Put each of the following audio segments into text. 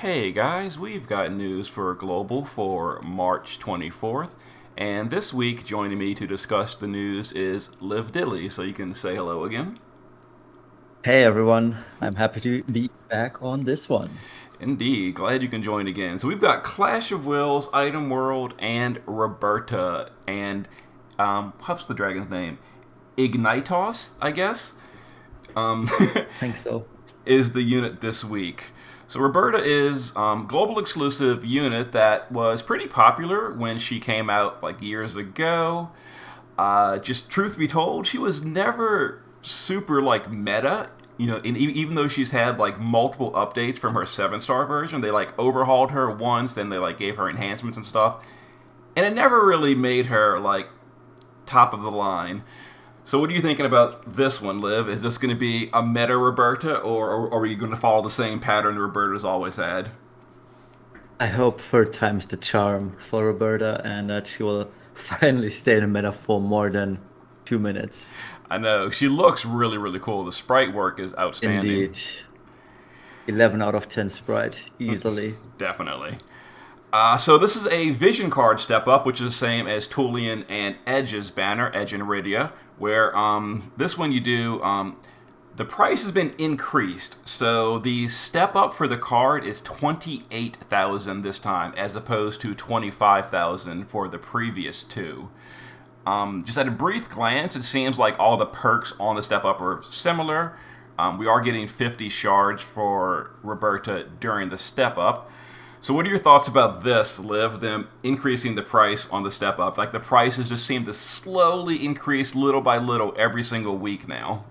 Hey guys, we've got news for Global for March 24th, and this week joining me to discuss the news is Livedili, so you can say hello again. Hey everyone, I'm happy to be back on this one. Indeed, glad you can join again. So we've got Clash of Wills, Itemworld, and Roberta, and what's the dragon's name? Ignitos, I guess. Um, Think so. is the unit this week. So Roberta is global exclusive unit that was pretty popular when she came out like years ago. Just truth be told, she was never super like meta. Even though she's had like multiple updates from her 7-star version, they like overhauled her once, then they like gave her enhancements and stuff, and it never really made her like top of the line. So what are you thinking about this one, Liv? Is this going to be a meta Roberta, or are you going to follow the same pattern Roberta's always had? I hope third time's the charm for Roberta and that she will finally stay in the meta for more than 2 minutes. I know she looks really, really cool. The sprite work is outstanding. Indeed. 11 out of 10 sprite, easily. Definitely. So this is a vision card step up, which is the same as Tulian and Edge's banner, Edge and Iridia, where this one you do the price has been increased. So the step up for the card is 28,000 this time, as opposed to 25,000 for the previous two. Just at a brief glance, it seems like all the perks on the step up are similar. We are getting 50 shards for Roberta during the step up. So, what are your thoughts about this, Liv? Them increasing the price on the step up? Like the prices just seem to slowly increase little by little every single week now.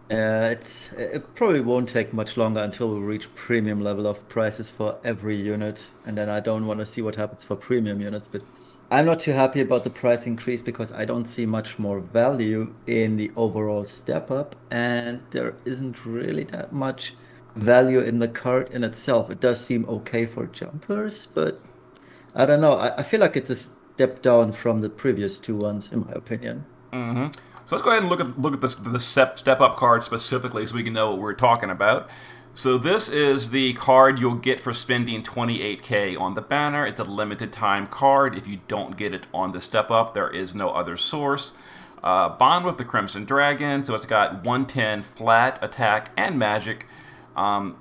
It probably won't take much longer until we reach premium level of prices for every unit, and then I don't want to see what happens for premium units. But I'm not too happy about the price increase because I don't see much more value in the overall step up, and there isn't really that much value in the card in itself. It does seem okay for jumpers, but I don't know. I feel like it's a step down from the previous two ones, in my opinion. So let's go ahead and look at the step up card specifically, so we can know what we're talking about. So this is the card you'll get for spending 28k on the banner. It's a limited time card. If you don't get it on the step up, there is no other source. Bond with the Crimson Dragon, so it's got 110 flat attack and magic. I'm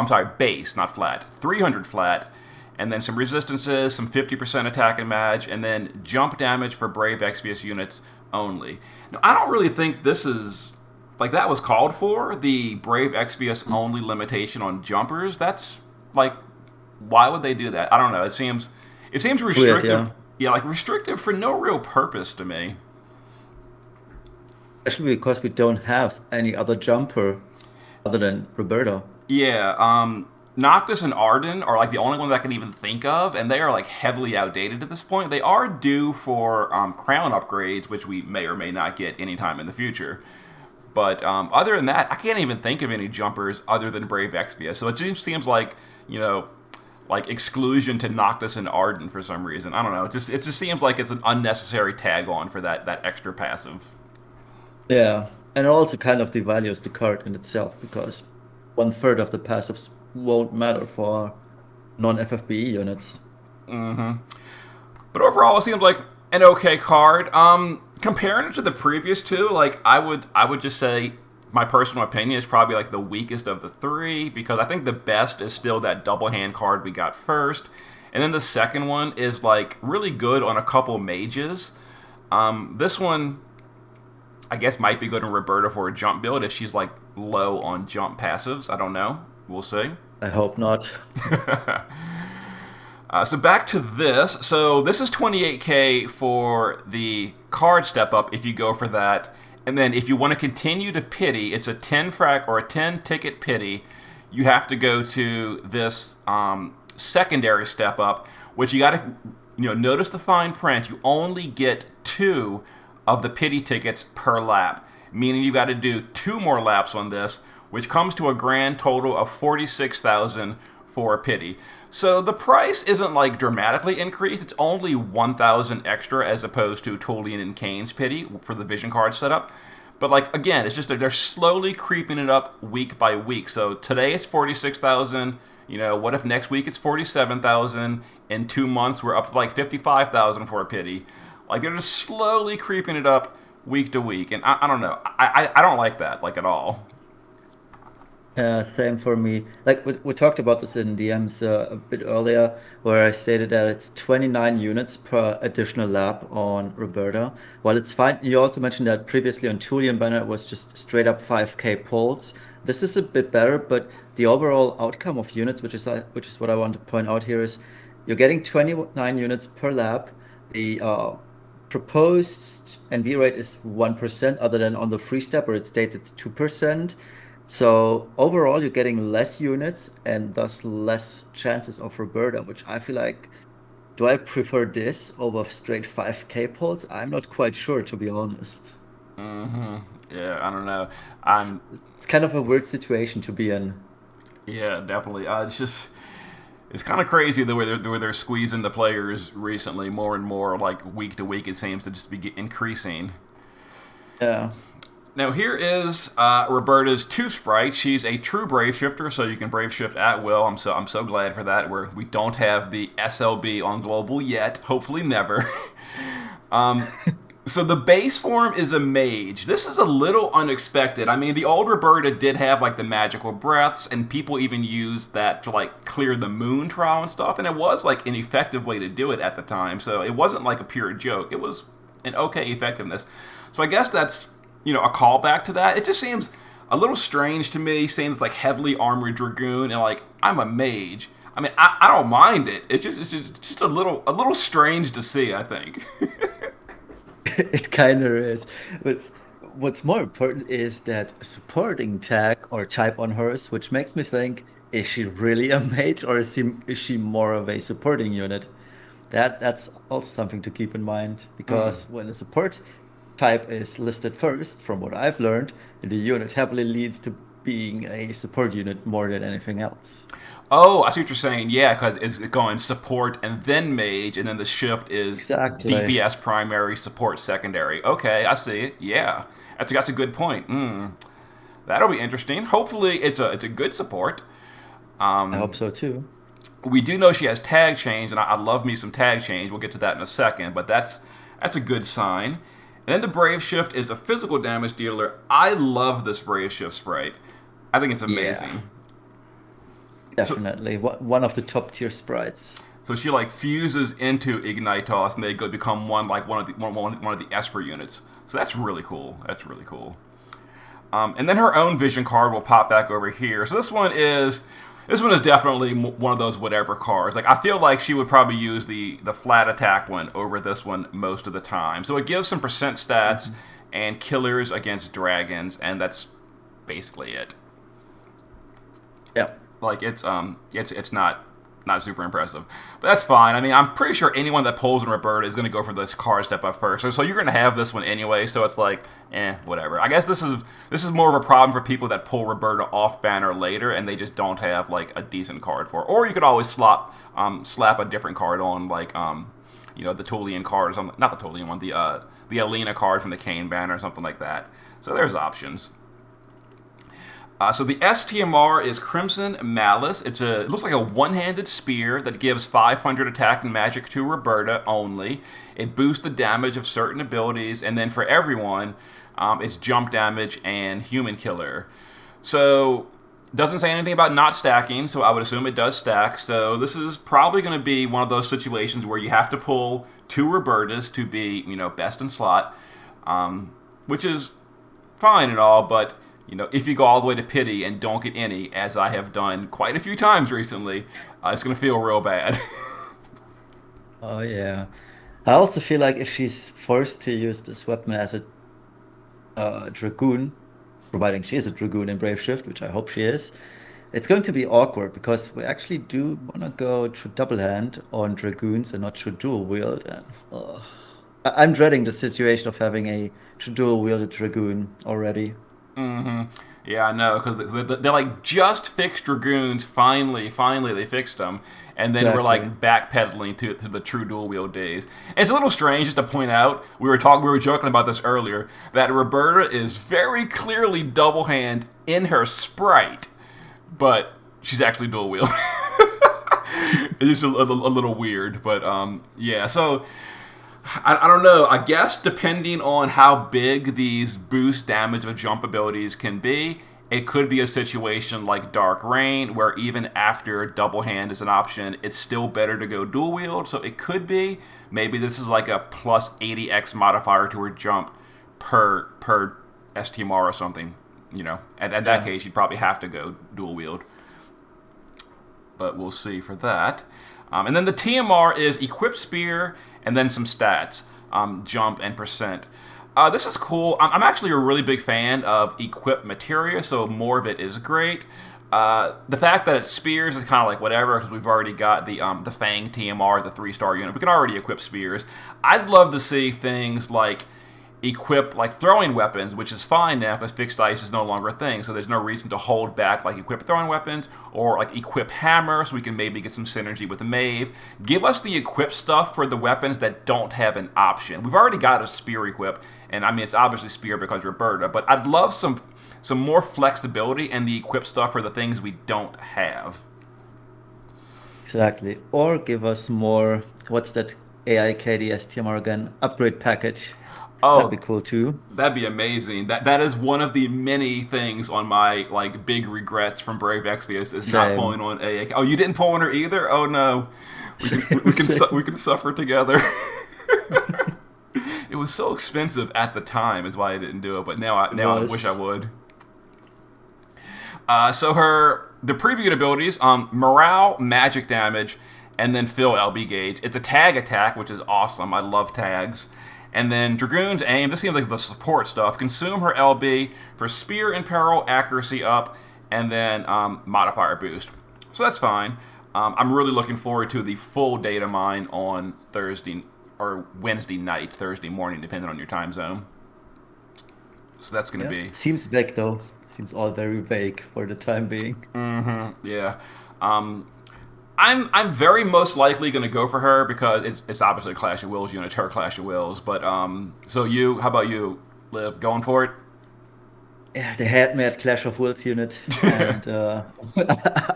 sorry, base, not flat. 300 flat, and then some resistances, some 50% attack and mag, and then jump damage for Brave XVS units only. Now, I don't really think this is like that was called for, the Brave XVS only limitation on jumpers. That's like, why would they do that? I don't know. It seems It's weird, restrictive. yeah. Yeah, like restrictive for no real purpose to me. Especially because we don't have any other jumper other than Roberta. Yeah, Noctis and Arden are like the only ones I can even think of, and they are like heavily outdated at this point. They are due for crown upgrades, which we may or may not get anytime in the future. But other than that, I can't even think of any jumpers other than Brave Exvius. So it just seems like, you know, like exclusion to Noctis and Arden for some reason. I don't know. It just seems like it's an unnecessary tag on for that extra passive. Yeah. And it also kind of devalues the card in itself because one third of the passives won't matter for non-FFBE units. But overall, it seems like an okay card. Comparing it to the previous two, like I would just say my personal opinion is probably like the weakest of the three, because I think the best is still that double hand card we got first, and then the second one is like really good on a couple mages. This one, I guess, might be good in Roberta for a jump build if she's like low on jump passives. I don't know. We'll see. I hope not. So back to this. So this is 28k for the card step up if you go for that. And then if you want to continue to pity, it's a 10 frac or a 10 ticket pity. You have to go to this secondary step up, which you got to, notice the fine print. You only get two of the pity tickets per lap, meaning you got to do two more laps on this, which comes to a grand total of 46,000 for a pity. So the price isn't like dramatically increased. It's only 1,000 extra as opposed to Tulian and Kane's pity for the vision card setup. But like again, it's just that they're slowly creeping it up week by week. So today it's 46,000. What if next week it's 47,000? In 2 months we're up to like 55,000 for a pity. Like they're just slowly creeping it up week to week, and I don't know. I don't like that like at all. Same for me. Like we talked about this in DMs a bit earlier, where I stated that it's 29 units per additional lab on Roberta. While it's fine, you also mentioned that previously on Tulian Banner it was just straight up 5k pulls. This is a bit better, but the overall outcome of units, which is what I want to point out here, is you're getting 29 units per lab. The proposed NV rate is 1%, other than on the free step where it states it's 2%. So overall, you're getting less units and thus less chances of Roberta, which I feel like, do I prefer this over straight 5k pulls? I'm not quite sure, to be honest. Yeah, I don't know. It's I'm it's kind of a weird situation to be in. Yeah, definitely. It's kind of crazy the way they're squeezing the players recently more and more. Like week to week, it seems to just be increasing. Yeah. Now here is Roberta's two sprite. She's a true brave shifter, so you can brave shift at will. I'm so glad for that. We don't have the SLB on global yet. Hopefully never. um, so the base form is a mage. This is a little unexpected. I mean, the old Roberta did have like the magical breaths, and people even used that to like clear the moon trial and stuff. And it was like an effective way to do it at the time. So it wasn't like a pure joke. It was an okay effectiveness. So I guess that's a callback to that. It just seems a little strange to me, saying it's like heavily armored dragoon and like I'm a mage. I mean, I don't mind it. It's just a little strange to see, I think. It kind of is. But what's more important is that supporting tag or type on hers, which makes me think, is she really a mage or is she more of a supporting unit? That's also something to keep in mind Mm. because when a support type is listed first, from what I've learned, the unit heavily leads to being a support unit more than anything else. Oh, I see what you're saying. Yeah, because it's going support and then mage, and then the shift is Exactly. DPS primary, support secondary. Okay, I see it. Yeah, that's a good point. That'll be interesting. Hopefully, it's a good support. I hope so too. We do know she has tag change, and I love me some tag change. We'll get to that in a second, but that's a good sign. And then the Brave Shift is a physical damage dealer. I love this Brave Shift sprite. I think it's Yeah, amazing. So definitely. One of the top tier sprites. so she like fuses into Ignitos, and they go become one of the Esper units. So that's really cool. That's really cool. And then her own vision card will pop back over here. So this one is definitely one of those whatever cards. Like I feel like she would probably use the flat attack one over this one most of the time. So it gives some percent stats Mhm. and killers against dragons, and that's basically it. Yeah. Like it's not super impressive, but that's fine. I mean, I'm pretty sure anyone that pulls in Roberta is going to go for this card step up first. So you're going to have this one anyway. So it's like, whatever. I guess this is more of a problem for people that pull Roberta off banner later and they just don't have like a decent card for it. Or you could always slap a different card on, like the Tulian card or something. Not the Tulian one, the Alina card from the Kane banner or something like that. So there's options. So the STMR is Crimson Malice. It looks like a one-handed spear that gives 500 attack and magic to Roberta only. It boosts the damage of certain abilities, and then for everyone, it's jump damage and human killer. So doesn't say anything about not stacking, so I would assume it does stack. So this is probably going to be one of those situations where you have to pull two Robertas to be best in slot, which is fine and all, but if you go all the way to pity and don't get any, as I have done quite a few times recently, it's gonna feel real bad. Oh yeah. I also feel like if she's forced to use this weapon as a dragoon, providing she is a dragoon in Brave Shift, which I hope she is, it's going to be awkward because we actually do want to go through double hand on dragoons and not through dual wield. And I'm dreading the situation of having a dual wielded dragoon already. Yeah, I know, because they're like just fixed Dragoons. Finally, they fixed them, and then we're Exactly. like backpedaling to the true dual wield days. And it's a little strange just to point out. We were joking about this earlier that Roberta is very clearly double hand in her sprite, but she's actually dual wield. It's just a little weird, but yeah. So I don't know. I guess depending on how big these boost damage of jump abilities can be, it could be a situation like Dark Rain, where even after double hand is an option, it's still better to go dual wield. So it could be maybe this is like a plus 80x modifier to her jump per STMR or something. You know, at that Yeah. case, you'd probably have to go dual wield, but we'll see for that. And then the TMR is equip spear and then some stats, jump and percent. This is cool. I'm actually a really big fan of equip materia, so more of it is great. The fact that it's spears is kind of like whatever, because we've already got the Fang TMR, the 3-star unit. We can already equip spears. I'd love to see things like equip like throwing weapons, which is fine now because fixed ice is no longer a thing, so there's no reason to hold back like equip throwing weapons, or like equip hammer so we can maybe get some synergy with the Mave. Give us the equip stuff for the weapons that don't have an option. We've already got a spear equip, and I mean it's obviously spear because Roberta, but I'd love some more flexibility and the equip stuff for the things we don't have. Exactly. Or give us more, what's that AIKD STMR again? Upgrade package. That'd be Oh, cool too. that'd be amazing. That is one of the many things on my like big regrets from Brave Exvius is not Same. pulling on AA. Oh, you didn't pull on her either? Oh no. We Same. can suffer together. It was so expensive at the time is why I didn't do it, but It now I wish I was. would. So the previewed abilities, morale, magic damage, and then fill LB gauge. It's a tag attack, which is awesome. I love tags. And then Dragoon's aim. This seems like the support stuff. Consume her LB for spear in peril, accuracy up, and then modifier boost. So that's fine. I'm really looking forward to the full data mine on Thursday or Wednesday night, Thursday morning, depending on your time zone. So that's going to Yeah. be Seems vague though. Seems all very vague for the time being. yeah. Um, I'm very most likely going to go for her because it's obviously a Clash of Wills unit, it's her Clash of Wills. But so you, how about you, Liv? Going for it? Yeah, they had me at Clash of Wills unit, and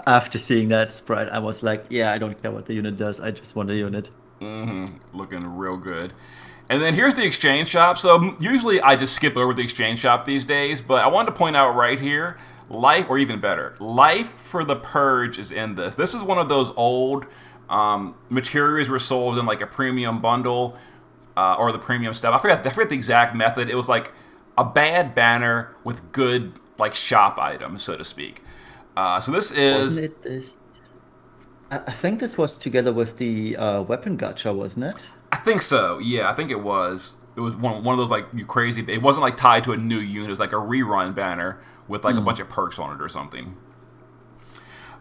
after seeing that sprite, I was like, yeah, I don't care what the unit does. I just want a unit. Looking real good. And then here's the exchange shop. So usually I just skip over the exchange shop these days, but I wanted to point out right here, life, or even better, life for the purge is in this. This is one of those old materials were sold in like a premium bundle or the premium stuff. I forget the exact method. It was like a bad banner with good like shop items, so to speak. So this Wasn't is it this? I think this was together with the weapon gacha, wasn't it? I think so. Yeah, I think it was. It was one of those like you crazy. It wasn't like tied to a new unit. It was like a rerun banner with like a bunch Hmm. of perks on it or something.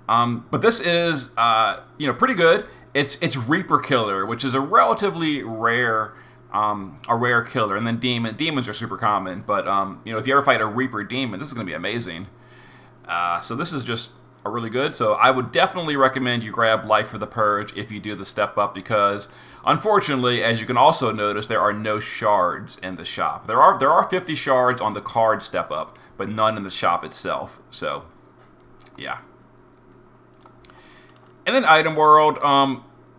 But this is pretty good. It's Reaper Killer, which is a relatively a rare killer, and then demons are super common. But if you ever fight a Reaper demon, this is going to be amazing. So this is just a really good. So I would definitely recommend you grab Life for the Purge if you do the step up because unfortunately, as you can also notice, there are no shards in the shop. There are 50 shards on the card step up, but none in the shop itself. So yeah. And then Item World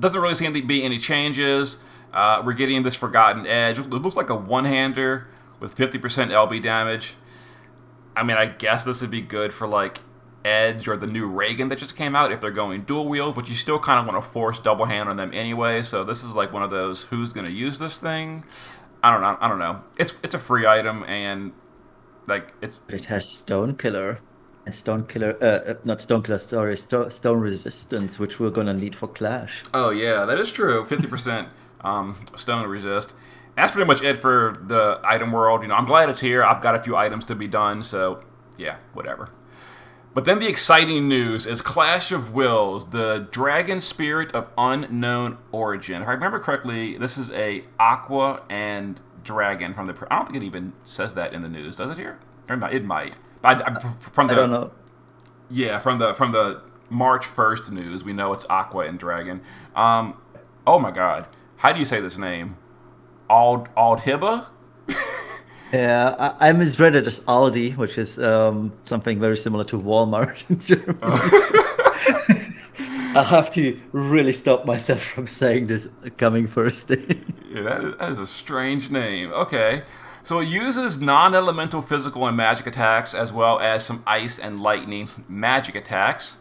doesn't really seem to be any changes. We're getting this Forgotten Edge. It looks like a one-hander with 50% LB damage. I mean, I guess this would be good for like Edge or the new Reagan that just came out if they're going dual wield, but you still kind of want to force double hand on them anyway. So this is like one of those who's going to use this thing. I don't know. It's a free item and like it's But it has Stone Killer and Stone Killer, not Stone Killer, sorry, Stone Resistance, which we're gonna need for Clash. oh yeah, that is true. 50% stone resist. That's pretty much it for the item world. I'm glad it's here. I've got a few items to be done, so yeah, whatever. But then the exciting news is Clash of Wills, the Dragon Spirit of Unknown Origin. If I remember correctly, this is a Aqua and Dragon from the. I don't think it even says that in the news, does it here? Or it might. From I don't the know. yeah, from the March 1st news, we know it's Aqua and Dragon. Um, oh my God, how do you say this name? Aldhiba? Yeah, I misread it as Aldi, which is something very similar to Walmart in Germany. So I'll have to really stop myself from saying this coming Thursday. Yeah, that is a strange name. Okay. So it uses non elemental physical and magic attacks, as well as some ice and lightning magic attacks.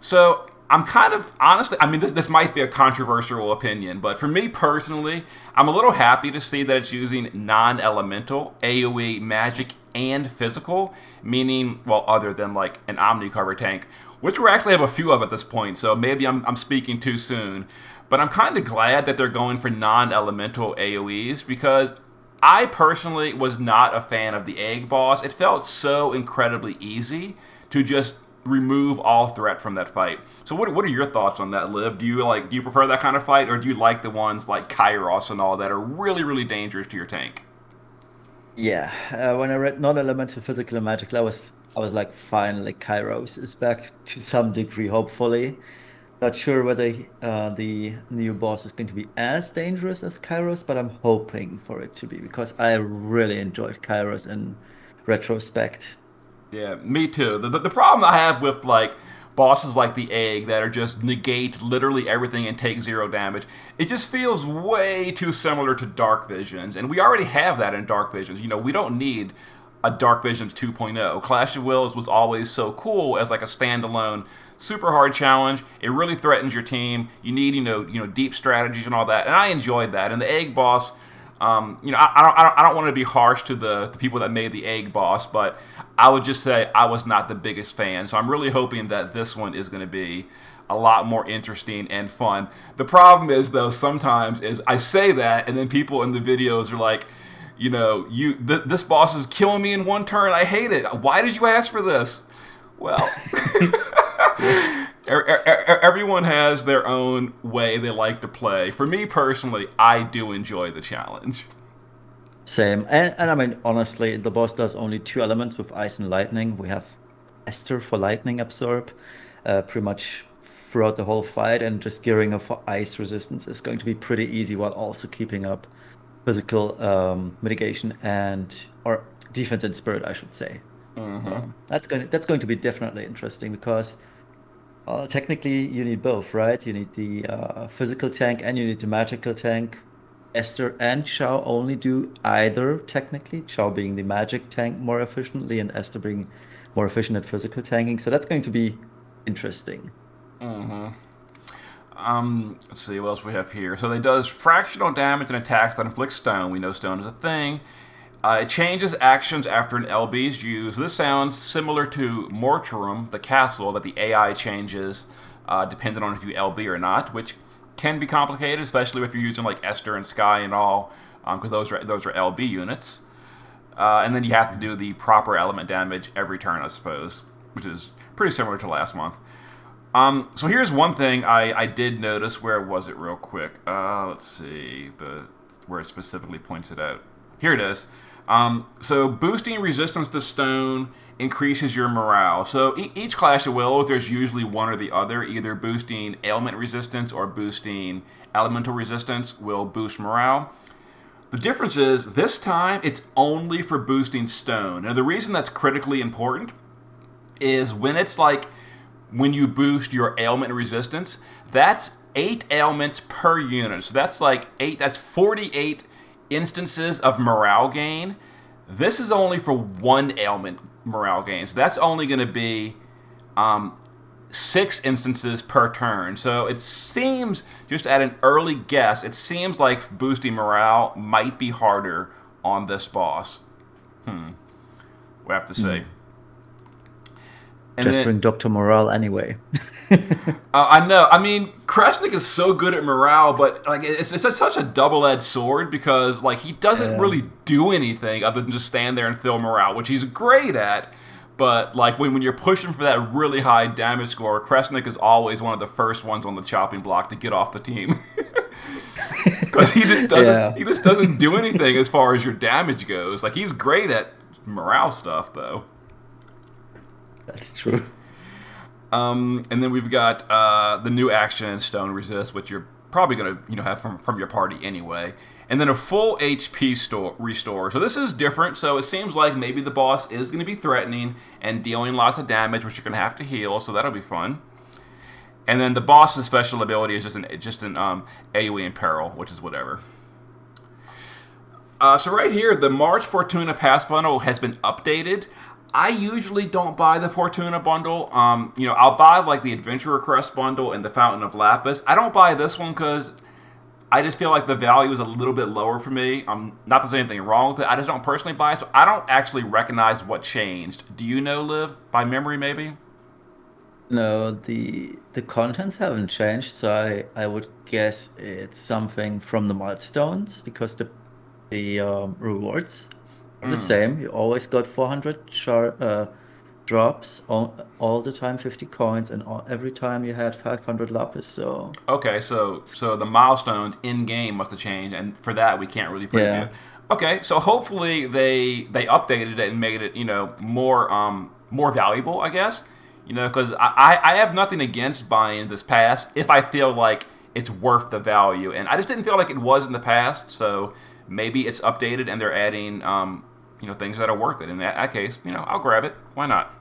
So I'm kind of, honestly, I mean, this might be a controversial opinion, but for me personally, I'm a little happy to see that it's using non elemental, AoE magic, and physical, meaning, well, other than like an Omni cover tank, which we actually have a few of at this point, so maybe I'm speaking too soon. But I'm kind of glad that they're going for non-elemental AoEs because I personally was not a fan of the egg boss. It felt so incredibly easy to just remove all threat from that fight. So what are your thoughts on that, Liv? Do you prefer that kind of fight, or do you like the ones like Kairos and all that are really dangerous to your tank? Yeah, when I read non-elemental physical and magical, I was like, finally, Kairos is back to some degree, hopefully. Not sure whether the new boss is going to be as dangerous as Kairos, but I'm hoping for it to be because I really enjoyed Kairos in retrospect. Yeah, me too. The problem I have with like bosses like the egg that are just negate literally everything and take zero damage, it just feels way too similar to Dark Visions, and we already have that in Dark Visions. You know, we don't need a Dark Visions 2.0. Clash of Wills was always so cool as like a standalone super hard challenge. It really threatens your team. You need deep strategies and all that, and I enjoyed that. And the egg boss, I don't want to be harsh to the people that made the egg boss, but I would just say I was not the biggest fan. So I'm really hoping that this one is going to be a lot more interesting and fun. The problem is though, sometimes is I say that, and then people in the videos are like, this boss is killing me in one turn. I hate it. Why did you ask for this? Well, everyone has their own way they like to play. For me personally, I do enjoy the challenge. Same. And I mean, honestly, the boss does only two elements with ice and lightning. We have Esther for lightning absorb, pretty much throughout the whole fight, and just gearing up for ice resistance is going to be pretty easy while also keeping up physical mitigation and or defense and spirit, I should say. That's going to be definitely interesting because technically you need both, right? You need the physical tank and you need the magical tank. Esther and Chao only do either technically, Chao being the magic tank more efficiently and Esther being more efficient at physical tanking. So that's going to be interesting. Let's see what else we have here. So it does fractional damage and attacks that inflict stone. We know stone is a thing. It changes actions after an LB is used. This sounds similar to Mortuum, the castle, that the AI changes depending on if you LB or not, which can be complicated, especially if you're using like Esther and Sky and all, because those are LB units. And then you have to do the proper element damage every turn, I suppose, which is pretty similar to last month. So here's one thing I did notice. Where was it, real quick? Let's see where it specifically points it out. Here it is. So boosting resistance to stone increases your morale. So each Clash of Wills, there's usually one or the other. Either boosting ailment resistance or boosting elemental resistance will boost morale. The difference is, this time, it's only for boosting stone. Now, the reason that's critically important is when you boost your ailment resistance, that's 8 ailments per unit. So that's 48 instances of morale gain. This is only for one ailment morale gain. So that's only going to be 6 instances per turn. So it seems, just at an early guess, it seems like boosting morale might be harder on this boss. We have to see. And Just then, bring Dr. Morale anyway. I know. I mean, Kresnik is so good at morale, but like it's such a double-edged sword because like he doesn't really do anything other than just stand there and fill morale, which he's great at. But like when you're pushing for that really high damage score, Kresnik is always one of the first ones on the chopping block to get off the team because he just doesn't do anything as far as your damage goes. Like he's great at morale stuff though. That's true. And then we've got the new action Stone Resist, which you're probably going to have from your party anyway. And then a full HP restore. So this is different. So it seems like maybe the boss is going to be threatening and dealing lots of damage, which you're going to have to heal. So that'll be fun. And then the boss's special ability is just an AoE in peril, which is whatever. So right here, the March Fortuna Pass bundle has been updated. I usually don't buy the Fortuna bundle. I'll buy like the Adventurer Crest bundle and the Fountain of Lapis. I don't buy this one because I just feel like the value is a little bit lower for me. Not that there's anything wrong with it. I just don't personally buy it, so I don't actually recognize what changed. Do you know, Liv? By memory, maybe? No, the contents haven't changed, so I would guess it's something from the milestones because the rewards are the same. You always got 400 drops all the time, 50 coins, and every time you had 500 lapis. So Okay, so the milestones in game must have changed, and for that we can't really preview yeah, it. Okay, so hopefully they updated it and made it more valuable, I guess. Because I have nothing against buying this pass if I feel like it's worth the value, and I just didn't feel like it was in the past. So maybe it's updated and they're adding things that are worth it. In that case, I'll grab it. Why not?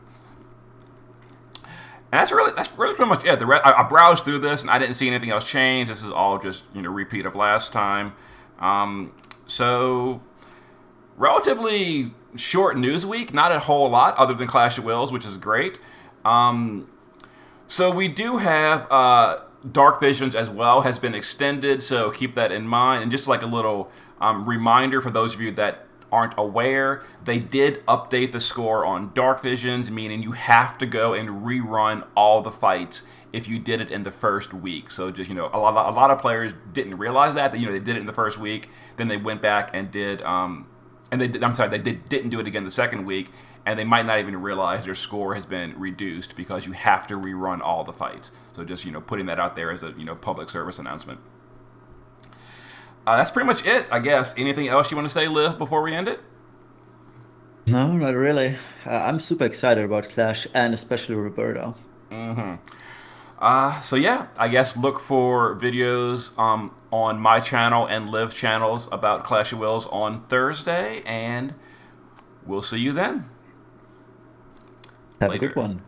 And that's really pretty much it. I browsed through this and I didn't see anything else change. This is all just repeat of last time. So relatively short news week. Not a whole lot other than Clash of Wills, which is great. So we do have Dark Visions as well has been extended. So keep that in mind. And just like a little reminder for those of you that aren't aware, they did update the score on Dark Visions, meaning you have to go and rerun all the fights if you did it in the first week. So just a lot of players didn't realize that they did it in the first week, then they went back and did didn't do it again the second week, and they might not even realize their score has been reduced because you have to rerun all the fights. So just putting that out there as a public service announcement. That's pretty much it, I guess. Anything else you want to say, Liv, before we end it? no, not really. I'm super excited about Clash and especially Roberta. So yeah, I guess look for videos on my channel and Liv channels about Clash of Wills on Thursday, and we'll see you then. Have a good Later. one.